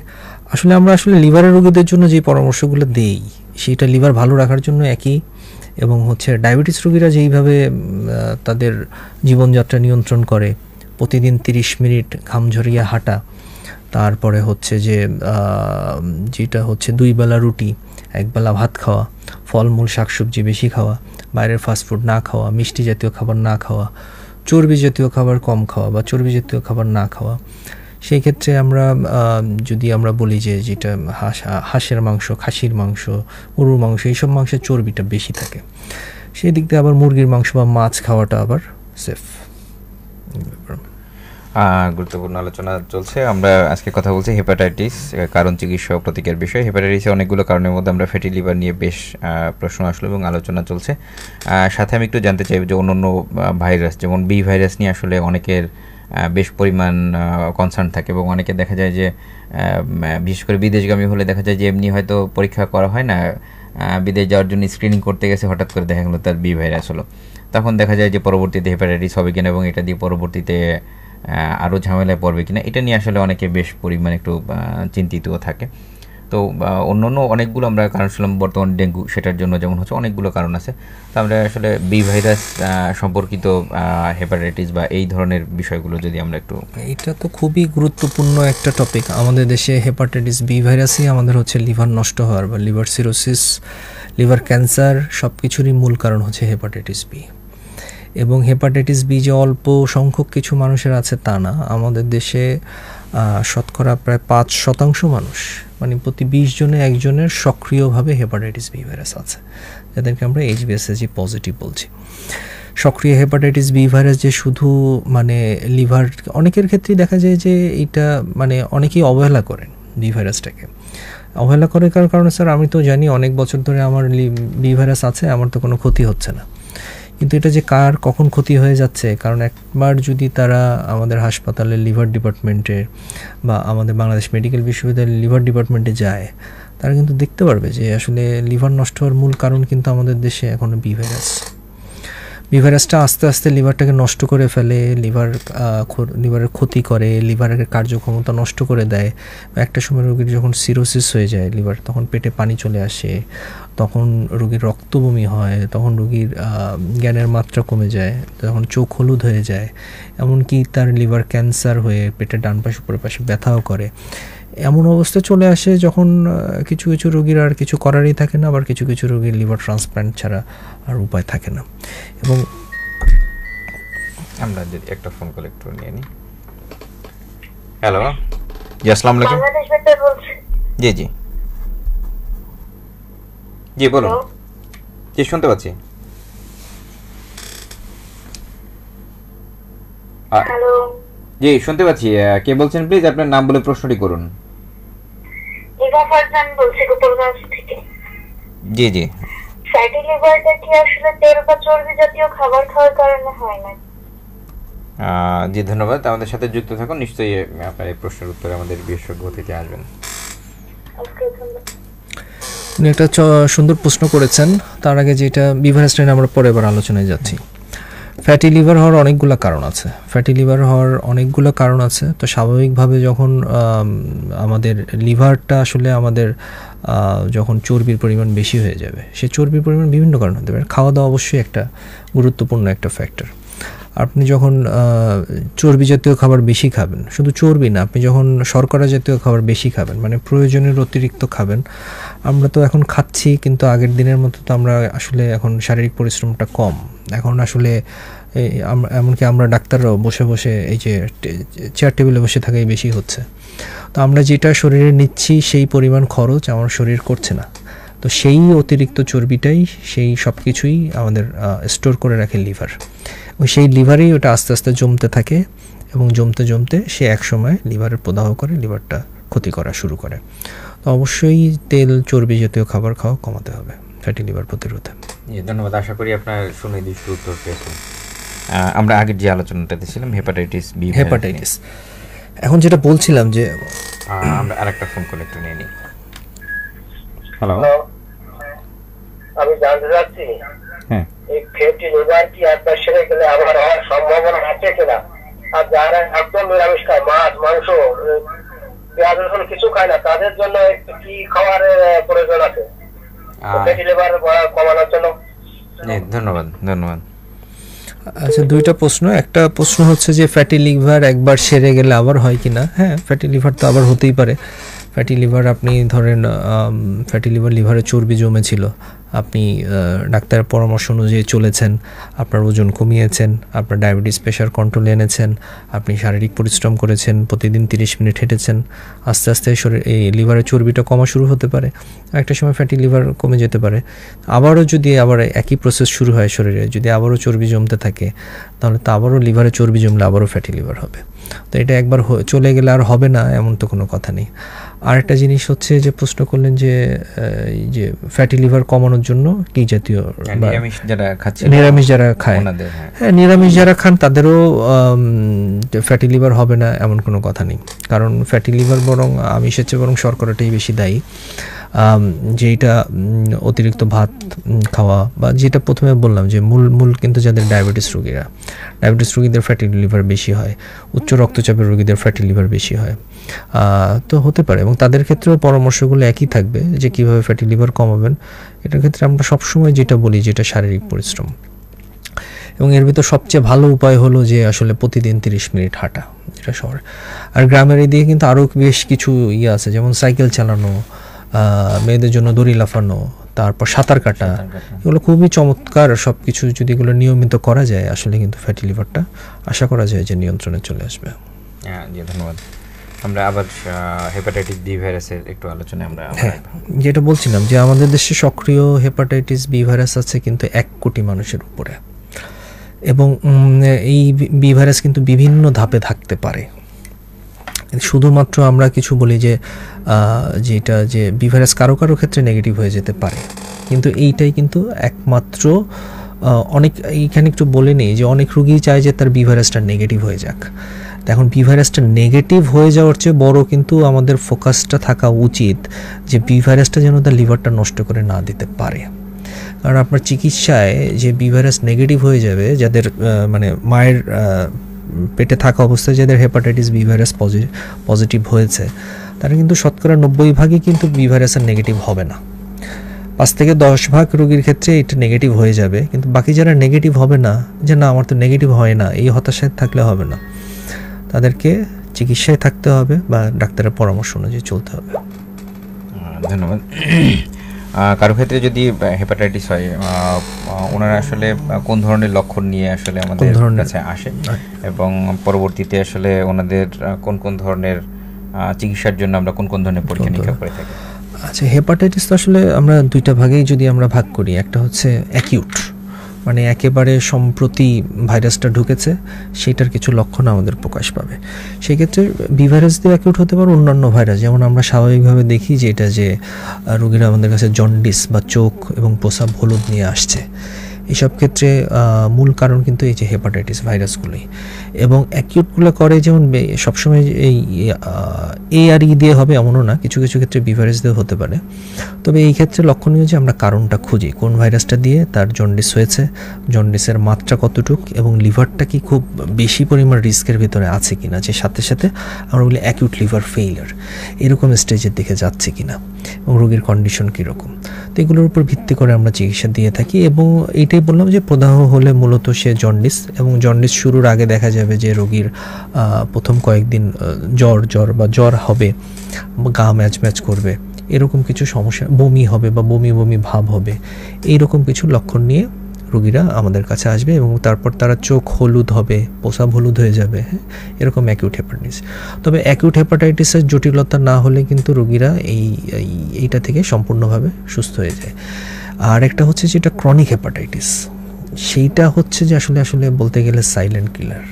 আমরা লিভারের রোগীদের জন্য যে পরামর্শগুলো দেই, সেটা লিভার ভালো রাখার জন্য একই। এবং হচ্ছে ডায়াবেটিস রোগীরা যেইভাবে তাদের জীবনযাত্রা নিয়ন্ত্রণ করে, প্রতিদিন 30 মিনিট ঘাম ঝরিয়ে হাঁটা, তারপরে হচ্ছে যে যেটা হচ্ছে 2 বেলা রুটি, 1 বেলা ভাত খাওয়া, ফলমূল শাকসবজি বেশি খাওয়া, বাইরের ফাস্টফুড না খাওয়া, মিষ্টি জাতীয় খাবার না খাওয়া, চর্বি জাতীয় খাবার কম খাওয়া বা চর্বি জাতীয় খাবার না খাওয়া, সেই ক্ষেত্রে আমরা যদি আমরা বলি যে যেটা হাঁসের মাংস, খাসির মাংস, গরুর মাংস, এইসব মাংসের চর্বিটা বেশি থাকে। সেই দিক দিয়ে আবার মুরগির মাংস বা মাছ খাওয়াটা আবার সেফ। গুরুত্বপূর্ণ আলোচনা চলছে। আমরা আজকে কথা বলছি হেপাটাইটিস কারণ, চিকিৎসা ও প্রতিকার বিষয়। হেপাটাইটিসের অনেকগুলো কারণের মধ্যে আমরা ফ্যাটি লিভার নিয়ে বেশ প্রশ্ন আসলো এবং আলোচনা চলছে। সাথে আমি একটু জানতে চাইব যে অন্যান্য ভাইরাস যেমন বি ভাইরাস নিয়ে আসলে অনেকের বেশ পরিমাণ কনসার্ন থাকে এবং অনেকে দেখা যায় যে বিশেষ করে বিদেশগামী হলে দেখা যায় যে এমনি হয়তো পরীক্ষা করা হয় না, বিদেশ যাওয়ার জন্য স্ক্রিনিং করতে গেছে, হঠাৎ করে দেখা গেলো তার বি ভাইরাস হলো। তখন দেখা যায় যে পরবর্তীতে হেপাটাইটিস হবে কিনা এবং এটা দিয়ে পরবর্তীতে আরও ঝামেলায় পড়বে কিনা, এটা নিয়ে আসলে অনেকে বেশ পরিমাণ একটু চিন্তিতও থাকে। তো অন্য অনেকগুলো আমরা কারণ শুনলাম, বর্তমান ডেঙ্গু সেটার জন্য যেমন হচ্ছে অনেকগুলো কারণ আছে। তো আমরা আসলে বি ভাইরাস সম্পর্কিত হেপাটাইটিস বা এই ধরনের বিষয়গুলো যদি আমরা একটু, এটা তো খুবই গুরুত্বপূর্ণ একটা টপিক। আমাদের দেশে হেপাটাইটিস বি ভাইরাসই আমাদের হচ্ছে লিভার নষ্ট হওয়ার বা লিভার সিরোসিস, লিভার ক্যান্সার সব কিছুরই মূল কারণ হচ্ছে হেপাটাইটিস বি। এবং হেপাটাইটিস বি যে অল্প সংখ্যক কিছু মানুষের আছে তা না, আমাদের দেশে শতকরা প্রায় 5% মানুষ, মানে প্রতি 20 জনে একজনের সক্রিয়ভাবে হেপাটাইটিস বি ভাইরাস আছে, যাদেরকে আমরা HbSAg পজিটিভ বলছি। সক্রিয় হেপাটাইটিস বি ভাইরাস যে শুধু মানে লিভার, অনেকের ক্ষেত্রেই দেখা যায় যে এটা মানে অনেকেই অবহেলা করেন বি ভাইরাসটাকে। অবহেলা করে কারণ স্যার আমি তো জানি অনেক বছর ধরে আমার বি ভাইরাস আছে, আমার তো কোনো ক্ষতি হচ্ছে না। কিন্তু এটা যে কার কখন ক্ষতি হয়ে যাচ্ছে, কারণ একবার যদি তারা আমাদের হাসপাতালের লিভার ডিপার্টমেন্টে বা আমাদের বাংলাদেশ মেডিকেল বিশ্ববিদ্যালয়ের লিভার ডিপার্টমেন্টে যায়, তারা কিন্তু দেখতে পারবে যে আসলে লিভার নষ্ট হওয়ার মূল কারণ কিন্তু আমাদের দেশে এখনও বি ভাইরাস। বি ভাইরাসটা আস্তে আস্তে লিভারটাকে নষ্ট করে ফেলে, লিভারের ক্ষতি করে, লিভারের কার্যক্ষমতা নষ্ট করে দেয়। একটা সময় রোগীর যখন সিরোসিস হয়ে যায় লিভার, তখন পেটে পানি চলে আসে, তখন রোগীর রক্ত বমি হয়, তখন রোগীর জ্ঞানের মাত্রা কমে যায়, তখন চোখ হলুদ হয়ে যায়, এমনকি তার লিভার ক্যান্সার হয়ে পেটের ডান পাশে উপরের পাশে ব্যথাও করে। এমন অবস্থা চলে আসে যখন কিছু কিছু রোগীর আর কিছু করারই থাকে না, আবার কিছু কিছু রোগীর লিভার ট্রান্সপ্ল্যান্ট ছাড়া আর উপায় থাকে না। এবং আমরা যদি একটা ফোন কল একটু নিয়ে নিই। হ্যালো, জি আসসালামু আলাইকুম। জি জি জি বলুন। জি শুনতে পাচ্ছি। হ্যালো, জি শুনতে পাচ্ছি। কে বলছেন প্লিজ আপনার নাম বলে প্রশ্নটি করুন। ইভা ফারজান বলছি গোপালগঞ্জ থেকে। জি জি, ফ্যাটি লিভারটা কি আসলে তেল বা চর্বি জাতীয় খাবার খাওয়ার কারণে হয় না? জি ধন্যবাদ, আমাদের সাথে যুক্ত থাকুন। নিশ্চয়ই আপনার এই প্রশ্নের উত্তরে আমাদের বিশেষজ্ঞ অতিথি আসবেন। উনি একটা সুন্দর প্রশ্ন করেছেন। তার আগে যেটা বি ভাইরাস নিয়ে আমরা পরে এবার আলোচনায় যাচ্ছি। ফ্যাটি লিভার হওয়ার অনেকগুলো কারণ আছে। ফ্যাটি লিভার হওয়ার অনেকগুলো কারণ আছে। তো স্বাভাবিকভাবে যখন আমাদের লিভারটা আসলে আমাদের যখন চর্বির পরিমাণ বেশি হয়ে যাবে, সে চর্বির পরিমাণ বিভিন্ন কারণ হতে পারে। খাওয়া দাওয়া অবশ্যই একটা গুরুত্বপূর্ণ একটা ফ্যাক্টর। আপনি যখন চর্বি জাতীয় খাবার বেশি খাবেন, শুধু চর্বি না, আপনি যখন শর্করা জাতীয় খাবার বেশি খাবেন, মানে প্রয়োজনের অতিরিক্ত খাবেন। আমরা তো এখন খাচ্ছি, কিন্তু আগের দিনের মতো তো আমরা আসলে এখন শারীরিক পরিশ্রমটা কম। এখন আসলে এমনকি আমরা ডাক্তাররাও বসে বসে এই যে চেয়ার টেবিলে বসে থাকাই বেশি হচ্ছে। তো আমরা যেটা শরীরে নিচ্ছি সেই পরিমাণ খরচ আমার শরীর করছে না। তো সেই অতিরিক্ত চর্বিটাই, সেই সব কিছুই আমাদের স্টোর করে রাখে লিভার। সেই লিভারেই ওটা আস্তে আস্তে জমতে থাকে এবং জমতে জমতে সে একসময় লিভারের প্রদাহ করে, লিভারটা ক্ষতি করা শুরু করে। তো অবশ্যই তেল চর্বি জাতীয় খাবার খাওয়া কমাতে হবে ফ্যাটি লিভার প্রতিরোধে। ধন্যবাদ, আশা করি আপনার সুনির্দিষ্ট উত্তর পেয়েছেন। আমরা আগের যে আলোচনাটাতে ছিলাম হেপাটাইটিস বি, হেপাটাইটিস, এখন যেটা বলছিলাম যে আমরা আরেকটা ফোন কল একটু নিয়ে নিই। হ্যালো, আমি জানতে চাচ্ছি হ্যাঁ, এই ফ্যাটি লিভার কি একবার সেরে গেলে আবার হওয়ার সম্ভাবনা আছে কিনা? আর যারা একদম নিরামিষ খায়, মাছ মাংস পেঁয়াজ রসুন কিছু খায় না, তাদের জন্য কি খাওয়ার প্রয়োজন আছে ফ্যাটি লিভার কমানোর জন্য? ধন্যবাদ ধন্যবাদ। আচ্ছা, দুইটা প্রশ্ন। একটা প্রশ্ন হচ্ছে যে ফ্যাটি লিভার একবার সেরে গেলে আবার হয় কিনা। হ্যাঁ, ফ্যাটি লিভার তো আবার হতেই পারে, ফ্যাটি লিভার আপনি ধরেন ফ্যাটি লিভার, লিভারে চর্বি জমেছিল, আপনি ডাক্তারের পরামর্শ অনুযায়ী চলেছেন, আপনার ওজন কমিয়েছেন, আপনার ডায়াবেটিস প্রেশার কন্ট্রোলে এনেছেন, আপনি শারীরিক পরিশ্রম করেছেন, প্রতিদিন 30 মিনিট হেঁটেছেন, আস্তে আস্তে এই লিভারের চর্বিটা কমা শুরু হতে পারে, একটা সময় ফ্যাটি লিভার কমে যেতে পারে। আবারও যদি একই প্রসেস শুরু হয় শরীরে, যদি আবারও চর্বি জমতে থাকে, তাহলে তো আবারও লিভারে চর্বি জমলে আবারও ফ্যাটি লিভার হবে। তো এটা একবার চলে গেলে আর হবে না এমন তো কোনো কথা নেই। আরেকটা জিনিস হচ্ছে যে প্রশ্ন করলেন যে এই যে ফ্যাটি লিভার কমানোর জন্য কি জাতীয়, নিরামিষ যারা খায়, হ্যাঁ নিরামিষ যারা খান তাদেরও ফ্যাটি লিভার হবে না এমন কোনো কথা নেই। কারণ ফ্যাটি লিভার বরং আমিষের চেয়ে বরং শর্করাটাই বেশি দায়ী। যেটা অতিরিক্ত ভাত খাওয়া বা যেটা প্রথমে বললাম যে মূল কিন্তু যাদের ডায়াবেটিস রোগীদের ফ্যাটি লিভার বেশি হয়, উচ্চ রক্তচাপের রোগীদের ফ্যাটি লিভার বেশি হয়, তো হতে পারে। এবং তাদের ক্ষেত্রেও পরামর্শগুলো একই থাকবে যে কীভাবে ফ্যাটি লিভার কমাবেন। এটার ক্ষেত্রে আমরা সবসময় যেটা বলি যেটা শারীরিক পরিশ্রম, এবং এর ভিতর সবচেয়ে ভালো উপায় হলো যে আসলে প্রতিদিন 30 মিনিট হাঁটা, যেটা শহরে। আর গ্রামের এদিকে কিন্তু আরও বেশ কিছু আছে, যেমন সাইকেল চালানো, মেয়েদের জন্য দড়ি লাফানো, তারপর সাঁতার কাটা, এগুলো খুবই চমৎকার। সব কিছু যদি এগুলো নিয়মিত করা যায় আসলে কিন্তু ফ্যাটি লিভারটা আশা করা যায় যে নিয়ন্ত্রণে চলে আসবে। হ্যাঁ জি, ধন্যবাদ। আমরা আবার হেপাটাইটিস বি ভাইরাসের একটু আলোচনা আমরা যেটা বলছিলাম যে আমাদের দেশে সক্রিয় হেপাটাইটিস বি ভাইরাস আছে কিন্তু 1 কোটি মানুষের উপরে, এবং এই বি ভাইরাস কিন্তু বিভিন্ন ধাপে থাকতে পারে। শুধুমাত্র আমরা কিছু বলি যে যেটা যে বি ভাইরাস কারো ক্ষেত্রে নেগেটিভ হয়ে যেতে পারে, কিন্তু এইটাই কিন্তু একমাত্র অনেক এইখানে একটু বলে নেই যে অনেক রোগী চায় যে তার বি ভাইরাসটা নেগেটিভ হয়ে যাক। এখন বি ভাইরাসটা নেগেটিভ হয়ে যাওয়ার চেয়ে বড় কিন্তু আমাদের ফোকাসটা থাকা উচিত যে বি ভাইরাসটা যেন তার লিভারটা নষ্ট করে না দিতে পারে। কারণ আপনার চিকিৎসায় যে বি ভাইরাস নেগেটিভ হয়ে যাবে, যাদের মানে মায়ের পেটে থাকা অবস্থায় যাদের হেপাটাইটিস বি ভাইরাস পজিটিভ হয়েছে, তারা কিন্তু শতকরা 90% কিন্তু বি ভাইরাসের নেগেটিভ হবে না। 5 থেকে 10% রোগীর ক্ষেত্রে এটা নেগেটিভ হয়ে যাবে, কিন্তু বাকি যারা নেগেটিভ হবে না, যে না আমার তো নেগেটিভ হয় না, এই হতাশায় থাকলে হবে না। তাদেরকে চিকিৎসায় থাকতে হবে বা ডাক্তারের পরামর্শ অনুযায়ী চলতে হবে। ধন্যবাদ। কারো ক্ষেত্রে যদি হেপাটাইটিস হয়, ওনারা আসলে কোন ধরনের লক্ষণ নিয়ে আসলে আমাদের কাছে আসে, এবং পরবর্তীতে আসলে ওনাদের কোন ধরনের চিকিৎসার জন্য আমরা কোন ধরনের পরীক্ষা নিরীক্ষা করে থাকি? আচ্ছা, হেপাটাইটিস তো আসলে আমরা দুইটা ভাগেই যদি আমরা ভাগ করি, একটা হচ্ছে অ্যাকিউট, মানে একেবারে সম্প্রতি ভাইরাসটা ঢুকেছে, সেটার কিছু লক্ষণ আমাদের প্রকাশ পাবে। সেক্ষেত্রে বি ভাইরাস দিয়ে অ্যাকিউট হতে পারে অন্যান্য ভাইরাস, যেমন আমরা স্বাভাবিকভাবে দেখি যে এটা যে রোগীরা আমাদের কাছে জন্ডিস বা চোখ এবং প্রস্রাব হলুদ নিয়ে আসছে, এসব ক্ষেত্রে মূল কারণ কিন্তু এই যে হেপাটাইটিস ভাইরাসগুলোই। এবং অ্যাকিউটগুলো করে যেমন সবসময় এই ARE দিয়ে হবে এমনও না, কিছু ক্ষেত্রে বি ভাইরাস দিয়েও হতে পারে। তবে এই ক্ষেত্রে লক্ষণীয় যে আমরা কারণটা খুঁজি, কোন ভাইরাসটা দিয়ে তার জন্ডিস হয়েছে, জন্ডিসের মাত্রা কতটুক, এবং লিভারটা কি খুব বেশি পরিমাণ রিস্কের ভিতরে আছে কিনা, যে সাথে আমরা বলি অ্যাকিউট লিভার ফেইলিয়ার, এরকম স্টেজের দিকে যাচ্ছে কিনা, এবং রোগীর কন্ডিশন কীরকম। তো এগুলোর উপর ভিত্তি করে আমরা চিকিৎসা দিয়ে থাকি। এবং এইটাই বললাম যে প্রদাহ হলে মূলত সে জন্ডিস, এবং জন্ডিস শুরুর আগে দেখা যাবে যে রোগীর প্রথম কয়েকদিন জ্বর হবে, গা ম্যাচ করবে, এরকম কিছু সমস্যা, বমি হবে বা বমি ভাব হবে, এইরকম কিছু লক্ষণ নিয়ে রোগীরা আমাদের কাছে আসবে, এবং তারপর তারা চোখ হলুদ হবে, প্রস্রাব হলুদ হয়ে যাবে, হ্যাঁ, এরকম অ্যাকিউট হেপাটাইটিস। তবে অ্যাকিউট হেপাটাইটিসের জটিলতা না হলে কিন্তু রোগীরা এইটা থেকে সম্পূর্ণভাবে সুস্থ হয়ে যায়। আর একটা হচ্ছে যেটা ক্রনিক হেপাটাইটিস, সেইটা হচ্ছে যে আসলে বলতে গেলে সাইলেন্ট কিলার।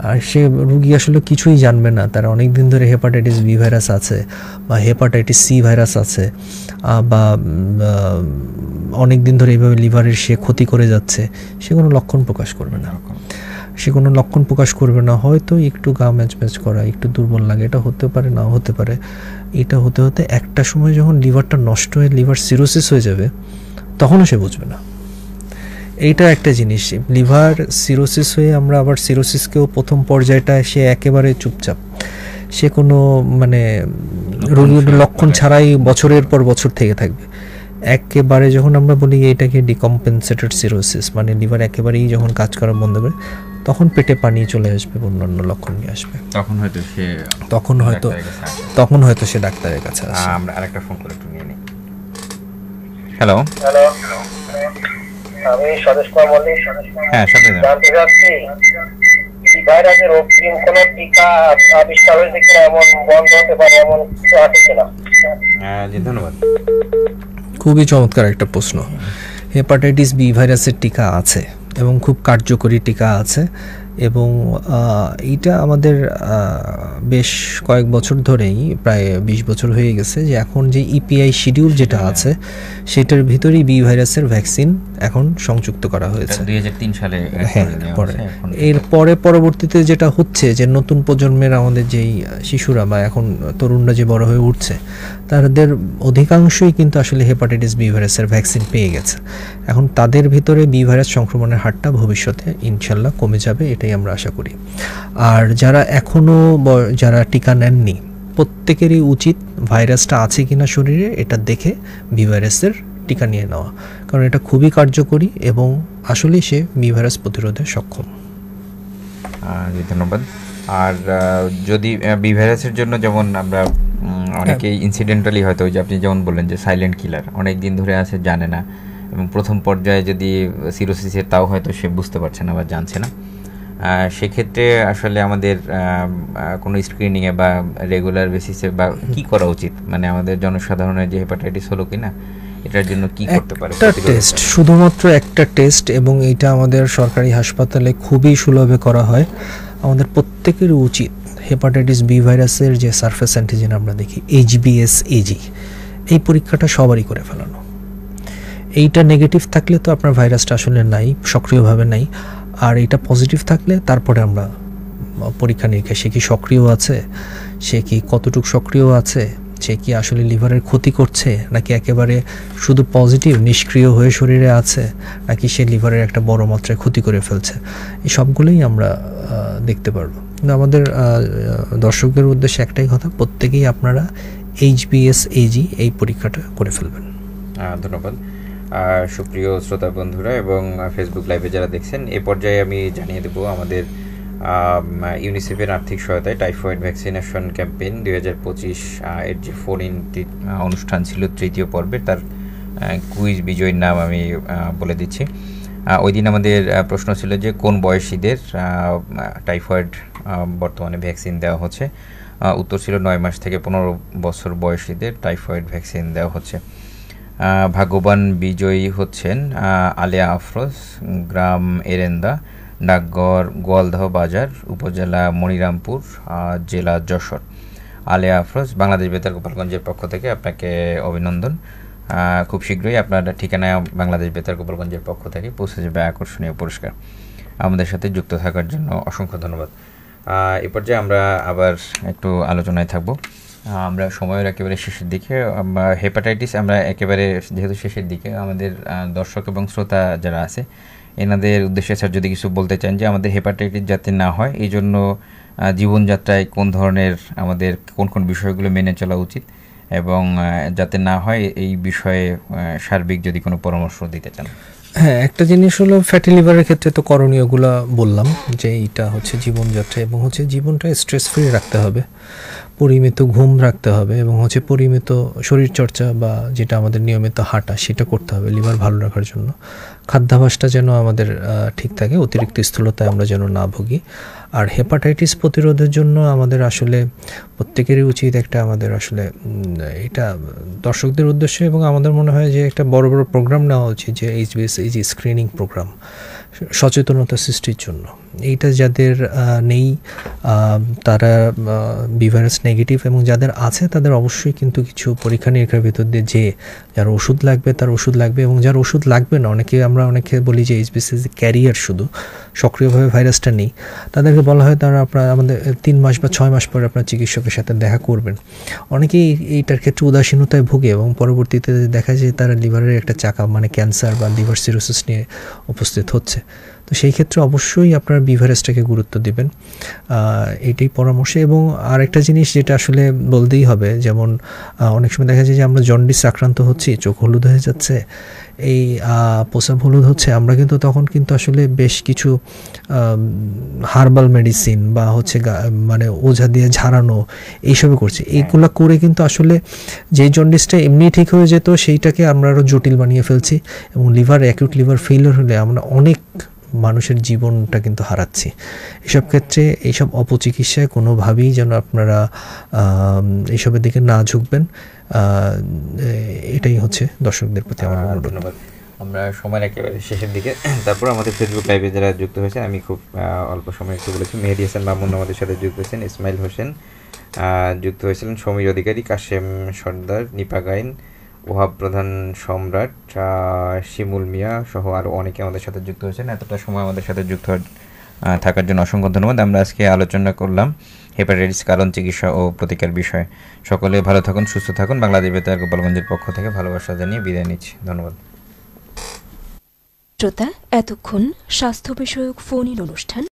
আর সে রুগী আসলে কিছুই জানবে না, তারা অনেক দিন ধরে হেপাটাইটিস বি ভাইরাস আছে বা হেপাটাইটিস সি ভাইরাস আছে, বা অনেক দিন ধরে এইভাবে লিভারের সে ক্ষতি করে যাচ্ছে, সে কোনো লক্ষণ প্রকাশ করবে না। হয়তো একটু গা ম্যাচ করা, একটু দুর্বল লাগে, এটা হতে পারে, নাও হতে পারে। এটা হতে একটা সময় যখন লিভারটা নষ্ট হয়ে লিভার সিরোসিস হয়ে যাবে, তখনও সে বুঝবে না। এইটা একটা জিনিস, লিভার সিরোসিস হয়ে আমরা আবার সিরোসিসকেও প্রথম পর্যায়টা সে একেবারে চুপচাপ, সে কোনো মানে রোগীর লক্ষণ ছাড়াই বছরের পর বছর থেকে থাকবে। একেবারে যখন আমরা বলি এটাকে ডিকম্পেনসেটেড সিরোসিস, মানে লিভার একেবারেই যখন কাজ করা বন্ধ করে, তখন পেটে পানি চলে আসবে, অন্যান্য লক্ষণ নিয়ে আসবে। তখন হয়তো সে ডাক্তারের কাছে আসে। আমরা আরেকটা ফোন করে একটু নিয়ে নিই। হ্যালো, আমি স্বদেশ কুমার মল্লিক। হ্যাঁ সাথে জানতে চাচ্ছি ভাইরাসের অগ্রিম কোন টিকা আবিষ্কার হয়েছে কিনা, এমন বন্ধ হতে পারে এমন কিছু আছে কিনা? জি ধন্যবাদ। খুবই চমৎকার একটা প্রশ্ন। হেপাটাইটিস বি ভাইরাসের টিকা আছে এবং খুব কার্যকরী টিকা আছে, এবং এইটা আমাদের বেশ কয়েক বছর ধরেই, প্রায় 20 বছর হয়ে গেছে, যে এখন যে ইপিআই শিডিউল যেটা আছে সেটার ভিতরেই বি ভাইরাসের ভ্যাকসিন এখন সংযুক্ত করা হয়েছে 2003 সালে। হ্যাঁ, এরপরে পরবর্তীতে যেটা হচ্ছে যে নতুন প্রজন্মের আমাদের যেই শিশুরা বা এখন তরুণরা যে বড় হয়ে উঠছে, তাদের অধিকাংশই কিন্তু আসলে হেপাটাইটিস বি ভাইরাসের ভ্যাকসিন পেয়ে গেছে। এখন তাদের ভিতরে বি ভাইরাস সংক্রমণের হারটা ভবিষ্যতে ইনশাল্লাহ কমে যাবে, এটাই আমরা আশা করি। আর যারা এখনও যারা টিকা নেননি, প্রত্যেকেরই উচিত ভাইরাসটা আছে কিনা শরীরে এটা দেখে বি ভাইরাসের টিকা নিয়ে নেওয়া, কারণ এটা খুবই কার্যকরী এবং আসলেই সে বি ভাইরাস প্রতিরোধে সক্ষম। ধন্যবাদ। আর যদি বি ভাইরাসের জন্য যেমন আমরা অনেকেই ইনসিডেন্টালি হয়তো, ওই যে আপনি যেমন বললেন যে সাইলেন্ট কিলার, অনেক দিন ধরে আছে জানে না, এবং প্রথম পর্যায়ে যদি সিরোসিসের তাও হয়তো সে বুঝতে পারছে না বা জানছে না, সেক্ষেত্রে আসলে আমাদের কোনো স্ক্রিনিংয়ে বা রেগুলার বেসিসে বা কি করা উচিত, মানে আমাদের জনসাধারণের যে হেপাটাইটিস হলো কিনা এটার জন্য কি করতে পারে? একটা টেস্ট, শুধুমাত্র একটা টেস্ট, এবং এটা আমাদের সরকারি হাসপাতালে খুবই সুলভে করা হয়। আমাদের প্রত্যেকের উচিত হেপাটাইটিস বি ভাইরাসের যে সারফেস অ্যান্টিজেন আমরা দেখি HBsAg, এই পরীক্ষাটা সবারই করে ফেলানো। এইটা নেগেটিভ থাকলে তো আপনার ভাইরাসটা আসলে নাই, সক্রিয়ভাবে নাই, আর এটা পজিটিভ থাকলে তারপরে আমরা পরীক্ষা নিরীক্ষা, সে কি সক্রিয় আছে, সে কি কতটুকু সক্রিয় আছে, সে কি আসলে লিভারের ক্ষতি করছে, নাকি একেবারে শুধু পজিটিভ নিষ্ক্রিয় হয়ে শরীরে আছে, নাকি সে লিভারের একটা বড় মাত্রায় ক্ষতি করে ফেলছে, এই সবগুলোই আমরা দেখতে পারবো। কিন্তু আমাদের দর্শকদের উদ্দেশ্যে একটাই কথা, প্রত্যেকেই আপনারা HBsAg এই পরীক্ষাটা করে ফেলবেন। ধন্যবাদ। সুপ্রিয় শ্রোতা বন্ধুরা এবং ফেসবুক লাইভে যারা দেখছেন, এ পর্যায়ে আমি জানিয়ে দেব আমাদের ইউনিসেফের আর্থিক সহায়তায় টাইফয়েড ভ্যাকসিনেশন ক্যাম্পেইন 2025 এর যে ফোন ইন অনুষ্ঠান ছিল তৃতীয় পর্বে, তার কুইজ বিজয়ীর নাম আমি বলে দিচ্ছি। ওই দিন আমাদের প্রশ্ন ছিল যে কোন বয়সীদের টাইফয়েড বর্তমানে ভ্যাকসিন দেওয়া হচ্ছে। উত্তর ছিল 9 মাস থেকে 15 বছর বয়সীদের টাইফয়েড ভ্যাকসিন দেওয়া হচ্ছে। ভাগ্যবান বিজয়ী হচ্ছেন আলিয়া আফরোজ, গ্রাম এরেন্দা, ডাকঘর গোয়ালদহ বাজার, উপজেলা মনিরামপুর, জেলা যশোর। আলিয়া আফরোজ, বাংলাদেশ বেতার গোপালগঞ্জের পক্ষ থেকে আপনাকে অভিনন্দন। খুব শীঘ্রই আপনার ঠিকানায় বাংলাদেশ বেতার গোপালগঞ্জের পক্ষ থেকে পৌঁছে যাবে আকর্ষণীয় পুরস্কার। আমাদের সাথে যুক্ত থাকার জন্য অসংখ্য ধন্যবাদ। এ পর্যায়ে আমরা আবার একটু আলোচনায় থাকব। আমরা সময়ের একেবারে শেষের দিকে, হেপাটাইটিস আমরা একেবারে যেহেতু শেষের দিকে, আমাদের দর্শক এবং শ্রোতা যারা আছে এনাদের উদ্দেশ্যে স্যার যদি কিছু বলতে চান যে আমাদের হেপাটাইটিস যাতে না হয় এই জন্য জীবনযাত্রায় কোন ধরনের আমাদের কোন কোন বিষয়গুলো মেনে চলা উচিত, এবং যাতে না হয় এই বিষয়ে সার্বিক যদি কোনো পরামর্শ দিতে চান। হ্যাঁ, একটা জিনিস হলো ফ্যাটি লিভারের ক্ষেত্রে তো করণীয়গুলো বললাম, যে এইটা হচ্ছে জীবনযাত্রা, এবং হচ্ছে জীবনটা স্ট্রেস ফ্রি রাখতে হবে, পরিমিত ঘুম রাখতে হবে, এবং হচ্ছে পরিমিত শরীরচর্চা বা যেটা আমাদের নিয়মিত হাঁটা সেটা করতে হবে লিভার ভালো রাখার জন্য। খাদ্যাভ্যাসটা যেন আমাদের ঠিক থাকে, অতিরিক্ত স্থূলতায় আমরা যেন না ভুগি। আর হেপাটাইটিস প্রতিরোধের জন্য আমাদের আসলে প্রত্যেকেরই উচিত একটা, আমাদের আসলে এটা দর্শকদের উদ্দেশ্যে এবং আমাদের মনে হয় যে একটা বড় বড় প্রোগ্রাম নেওয়া উচিত, যে HBsAg স্ক্রিনিং প্রোগ্রাম সচেতনতা সৃষ্টির জন্য। এইটা যাদের নেই তারা বি ভাইরাস নেগেটিভ, এবং যাদের আছে তাদের অবশ্যই কিন্তু কিছু পরীক্ষা নিরীক্ষার ভিতর দিয়ে যে যার ওষুধ লাগবে তার ওষুধ লাগবে, এবং যার ওষুধ লাগবে না, অনেকে বলি যে HBsAg ক্যারিয়ার, শুধু সক্রিয়ভাবে ভাইরাসটা নেই, তাদেরকে বলা হয় তারা আমাদের 3 মাস বা 6 মাস পরে আপনার চিকিৎসকের সাথে দেখা করবেন। অনেকেই এইটার ক্ষেত্রে উদাসীনতায় ভুগে এবং পরবর্তীতে দেখা যায় তারা লিভারের একটা চাকা মানে ক্যান্সার বা লিভার সিরোসিস নিয়ে উপস্থিত হচ্ছে। তো সেই ক্ষেত্রে অবশ্যই আপনার বিভারেজটাকে গুরুত্ব দিবেন, এটাই পরামর্শ। এবং আরেকটা জিনিস যেটা আসলে বলতেই হবে, যেমন অনেক সময় দেখা যায় যে আমরা জন্ডিস আক্রান্ত হচ্ছি, চোখ হলুদ হয়ে যাচ্ছে, এই প্রস্রাব হলুদ হচ্ছে, আমরা কিন্তু তখন কিন্তু আসলে বেশ কিছু হার্বাল মেডিসিন বা হচ্ছে মানে ওঝা দিয়ে ঝাড়ানো এইসবে করছি। এইগুলো করে কিন্তু আসলে যেই জন্ডিসটা এমনি ঠিক হয়ে যেত সেইটাকে আমরা আরও জটিল বানিয়ে ফেলছি, এবং অ্যাকিউট লিভার ফেলিওর হলে আমরা অনেক মানুষের জীবনটা কিন্তু হারাচ্ছি। এসব ক্ষেত্রে এইসব অপচিকিৎসায় কোনোভাবেই যেন আপনারা এইসবের দিকে না ঝুঁকবেন, এটাই হচ্ছে দর্শকদের প্রতি আমার অনুরোধ। ধন্যবাদ। আমরা সময়ের একেবারে শেষের দিকে, তারপর আমাদের ফেসবুক লাইভে যারা যুক্ত হয়েছেন, আমি খুব অল্প সময় একটু বলেছি, মেহেদি হাসান মামুন আমাদের সাথে যুক্ত হয়েছেন, ইসমাইল হোসেন যুক্ত হয়েছিলেন, সমীর অধিকারী, কাশেম সর্দার, নিপা গাইন, ওহাব প্রধান, সম্রাট, শিমুল মিয়া সহ আরও অনেকে আমাদের সাথে যুক্ত হয়েছেন। এতটা সময় আমাদের সাথে যুক্ত থাকার জন্য অসংখ্য ধন্যবাদ। আমরা আজকে আলোচনা করলাম হেপাটাইটিস কারণ, চিকিৎসা ও প্রতিকার বিষয়ে। সকলে ভালো থাকুন, সুস্থ থাকুন। বাংলাদেশ বেতার গোপালগঞ্জের পক্ষ থেকে ভালোবাসা জানিয়ে বিদায় নিচ্ছি। ধন্যবাদ। শ্রোতা, এতক্ষণ স্বাস্থ্য বিষয়ক ফোন ইন অনুষ্ঠান